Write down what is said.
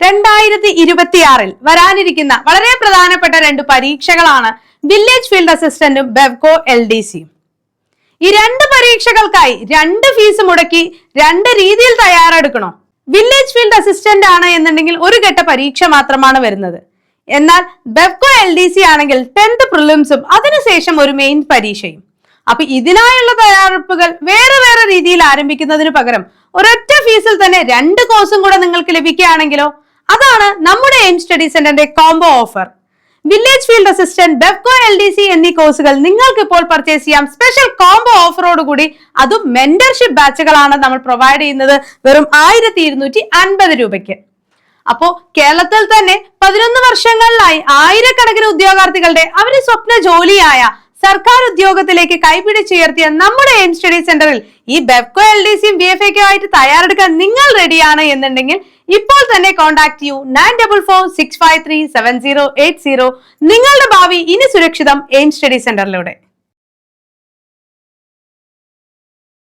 2026 വരാനിരിക്കുന്ന വളരെ പ്രധാനപ്പെട്ട രണ്ട് പരീക്ഷകളാണ് വില്ലേജ് ഫീൽഡ് അസിസ്റ്റന്റും ബെവ്കോ LDCയും. ഈ രണ്ട് പരീക്ഷകൾക്കായി രണ്ട് ഫീസ് മുടക്കി രണ്ട് രീതിയിൽ തയ്യാറെടുക്കണോ? വില്ലേജ് ഫീൽഡ് അസിസ്റ്റന്റ് ആണ് എന്നുണ്ടെങ്കിൽ ഒരു ഘട്ട പരീക്ഷ മാത്രമാണ് വരുന്നത്. എന്നാൽ ബെവ്കോ LDC ആണെങ്കിൽ 10th പ്രിലിംസും അതിനുശേഷം ഒരു മെയിൻ പരീക്ഷയും. അപ്പൊ ഇതിനായുള്ള തയ്യാറെടുപ്പുകൾ വേറെ വേറെ രീതിയിൽ ആരംഭിക്കുന്നതിന് പകരം ഒരൊറ്റ ഫീസിൽ തന്നെ രണ്ട് കോഴ്സും കൂടെ നിങ്ങൾക്ക് ലഭിക്കുകയാണെങ്കിലോ? അതാണ് നമ്മുടെ എയിം സ്റ്റഡി സെന്ററിന്റെ combo offer. Village field assistant, Bevco LDC എന്നീ കോഴ്സുകൾ നിങ്ങൾക്ക് ഇപ്പോൾ പർച്ചേസ് ചെയ്യാം സ്പെഷ്യൽ കോംബോ ഓഫറോട് കൂടി. അതും മെന്റർഷിപ്പ് ബാച്ചുകളാണ് നമ്മൾ പ്രൊവൈഡ് ചെയ്യുന്നത് വെറും 1250 രൂപയ്ക്ക്. അപ്പോ കേരളത്തിൽ തന്നെ 11 വർഷങ്ങളിലായി ആയിരക്കണക്കിന് ഉദ്യോഗാർത്ഥികളുടെ അവരുടെ സ്വപ്ന ജോലിയായ സർക്കാർ ഉദ്യോഗത്തിലേക്ക് കൈപിടിച്ചുയർത്തിയ നമ്മുടെ എയിം സ്റ്റഡി സെന്ററിൽ ഈ ബെവ്കോ LDCയും BFAക്കും ആയിട്ട് തയ്യാറെടുക്കാൻ നിങ്ങൾ റെഡിയാണ് എന്നുണ്ടെങ്കിൽ ഇപ്പോൾ തന്നെ കോൺടാക്ട് ചെയ്യൂ 9446537080. നിങ്ങളുടെ ഭാവി ഇനി സുരക്ഷിതം എയിം സ്റ്റഡി സെന്ററിലൂടെ.